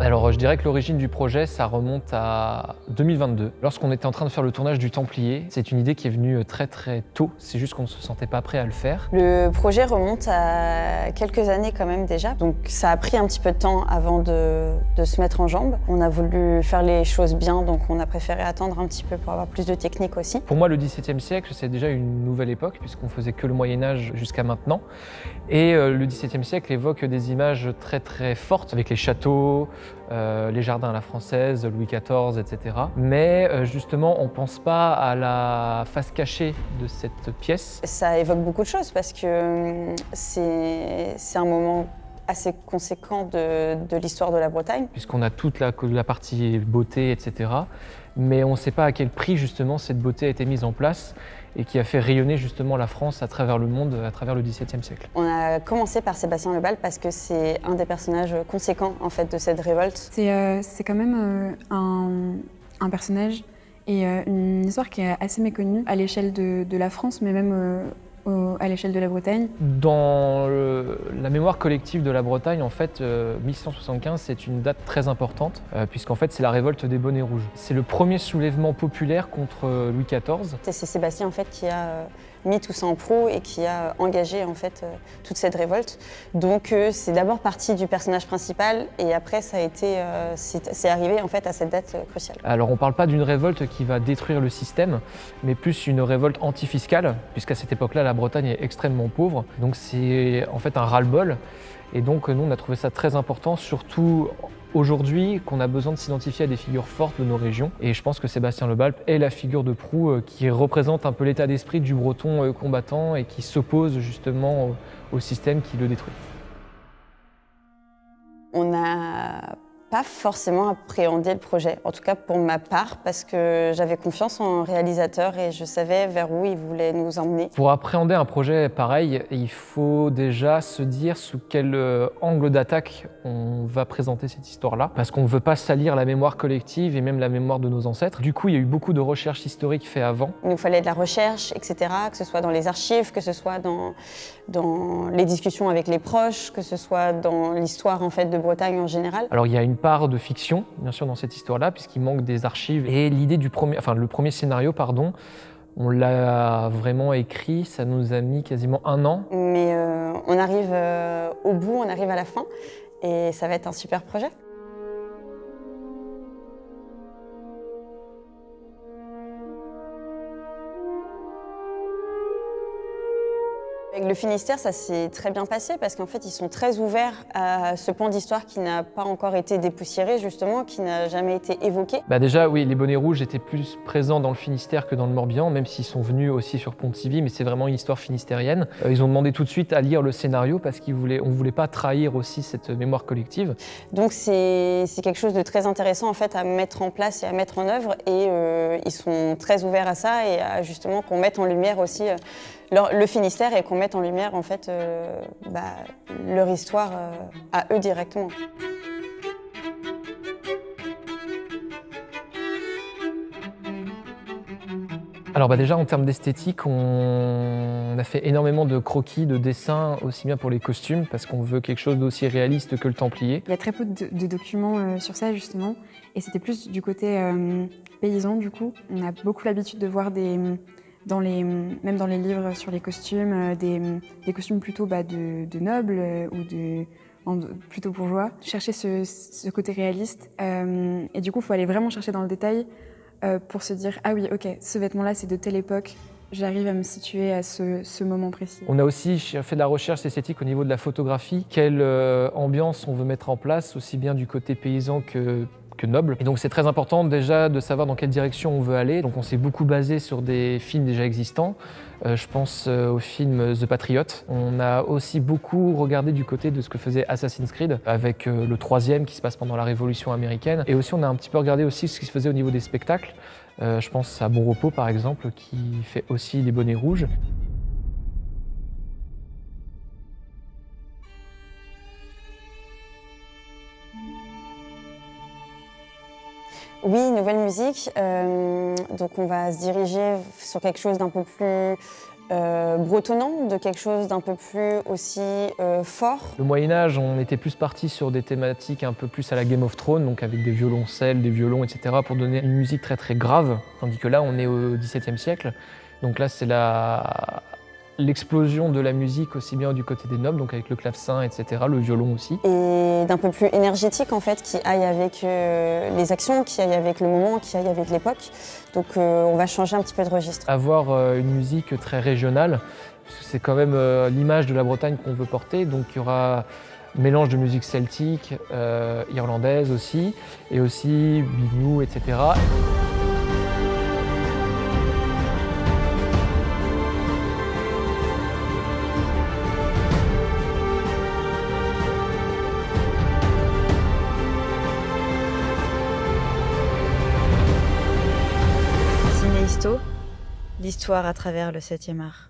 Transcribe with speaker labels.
Speaker 1: Alors je dirais que l'origine du projet, ça remonte à 2022. Lorsqu'on était en train de faire le tournage du Templier, c'est une idée qui est venue très très tôt, c'est juste qu'on ne se sentait pas prêt à le faire.
Speaker 2: Le projet remonte à quelques années quand même déjà, donc ça a pris un petit peu de temps avant de se mettre en jambes. On a voulu faire les choses bien, donc on a préféré attendre un petit peu pour avoir plus de technique aussi.
Speaker 1: Pour moi, le XVIIe siècle, c'est déjà une nouvelle époque, puisqu'on faisait que le Moyen-Âge jusqu'à maintenant. Et le XVIIe siècle évoque des images très très fortes, avec les châteaux, les jardins à la française, Louis XIV, etc. Mais justement, on ne pense pas à la face cachée de cette pièce.
Speaker 2: Ça évoque beaucoup de choses parce que c'est un moment assez conséquent de l'histoire de la Bretagne.
Speaker 1: Puisqu'on a toute la partie beauté, etc. Mais on ne sait pas à quel prix justement cette beauté a été mise en place et qui a fait rayonner justement la France à travers le monde, à travers le XVIIe siècle.
Speaker 2: On a commencé par Sébastien Le Bal parce que c'est un des personnages conséquents en fait de cette révolte.
Speaker 3: C'est quand même un personnage et une histoire qui est assez méconnue à l'échelle de la France, mais même à l'échelle de la Bretagne.
Speaker 1: Dans la mémoire collective de la Bretagne, en fait, 1675, c'est une date très importante, puisqu'en fait, c'est la révolte des Bonnets Rouges. C'est le premier soulèvement populaire contre Louis XIV.
Speaker 2: C'est Sébastien en fait qui a mis tout ça en proue et qui a engagé en fait toute cette révolte. Donc c'est d'abord parti du personnage principal et après ça a été, c'est arrivé en fait à cette date cruciale.
Speaker 1: Alors on ne parle pas d'une révolte qui va détruire le système, mais plus une révolte antifiscale, puisqu'à cette époque-là, la Bretagne est extrêmement pauvre. Donc c'est en fait un ras-le-bol. Et donc nous, on a trouvé ça très important, surtout aujourd'hui, qu'on a besoin de s'identifier à des figures fortes de nos régions. Et je pense que Sébastien Le Bal est la figure de proue qui représente un peu l'état d'esprit du breton combattant et qui s'oppose justement au système qui le détruit.
Speaker 2: On n'a pas forcément appréhendé le projet, en tout cas pour ma part, parce que j'avais confiance en le réalisateur et je savais vers où il voulait nous emmener.
Speaker 1: Pour appréhender un projet pareil, il faut déjà se dire sous quel angle d'attaque on va présenter cette histoire-là, parce qu'on ne veut pas salir la mémoire collective et même la mémoire de nos ancêtres. Du coup, il y a eu beaucoup de recherches historiques faites avant.
Speaker 2: Il nous fallait de la recherche, etc., que ce soit dans les archives, que ce soit dans les discussions avec les proches, que ce soit dans l'histoire en fait de Bretagne en général.
Speaker 1: Alors il y a une part de fiction, bien sûr, dans cette histoire-là, puisqu'il manque des archives. Et l'idée du le premier scénario, on l'a vraiment écrit, ça nous a mis quasiment 1 an.
Speaker 2: Mais on arrive au bout, on arrive à la fin, et ça va être un super projet. Avec le Finistère, ça s'est très bien passé parce qu'en fait, ils sont très ouverts à ce pan d'histoire qui n'a pas encore été dépoussiéré, justement, qui n'a jamais été évoqué.
Speaker 1: Déjà, oui, les Bonnets Rouges étaient plus présents dans le Finistère que dans le Morbihan, même s'ils sont venus aussi sur Pontivy, mais c'est vraiment une histoire finistérienne. Ils ont demandé tout de suite à lire le scénario parce qu'on ne voulait pas trahir aussi cette mémoire collective.
Speaker 2: Donc c'est quelque chose de très intéressant en fait à mettre en place et à mettre en œuvre et ils sont très ouverts à ça et à justement qu'on mette en lumière aussi le Finistère et qu'on mette en lumière en fait leur histoire à eux directement.
Speaker 1: Alors déjà en termes d'esthétique, on a fait énormément de croquis, de dessins, aussi bien pour les costumes, parce qu'on veut quelque chose d'aussi réaliste que le Templier.
Speaker 3: Il y a très peu de documents sur ça justement, et c'était plus du côté paysan du coup. On a beaucoup l'habitude de voir même dans les livres sur les costumes, des costumes plutôt de nobles ou plutôt bourgeois. Chercher ce côté réaliste, et du coup il faut aller vraiment chercher dans le détail pour se dire « Ah oui, ok, ce vêtement-là, c'est de telle époque, j'arrive à me situer à ce moment précis. »
Speaker 1: On a aussi fait de la recherche esthétique au niveau de la photographie, quelle ambiance on veut mettre en place, aussi bien du côté paysan que noble. Et donc c'est très important déjà de savoir dans quelle direction on veut aller. Donc on s'est beaucoup basé sur des films déjà existants. Je pense au film The Patriot. On a aussi beaucoup regardé du côté de ce que faisait Assassin's Creed, avec le 3e qui se passe pendant la Révolution américaine. Et aussi on a un petit peu regardé aussi ce qui se faisait au niveau des spectacles. Je pense à Bon Repos par exemple, qui fait aussi les Bonnets Rouges.
Speaker 2: Oui, nouvelle musique. Donc on va se diriger sur quelque chose d'un peu plus bretonnant, de quelque chose d'un peu plus aussi fort.
Speaker 1: Le Moyen-Âge, on était plus parti sur des thématiques un peu plus à la Game of Thrones, donc avec des violoncelles, des violons, etc., pour donner une musique très très grave, tandis que là, on est au XVIIe siècle. Donc là, c'est l'explosion de la musique aussi bien du côté des nobles, donc avec le clavecin, etc., le violon aussi.
Speaker 2: Et d'un peu plus énergétique en fait, qui aille avec les actions, qui aille avec le moment, qui aille avec l'époque. Donc on va changer un petit peu de registre.
Speaker 1: Avoir une musique très régionale, parce que c'est quand même l'image de la Bretagne qu'on veut porter, donc il y aura un mélange de musique celtique, irlandaise aussi, et aussi biniou, etc.
Speaker 4: Cinéhisto, l'histoire à travers le 7e art.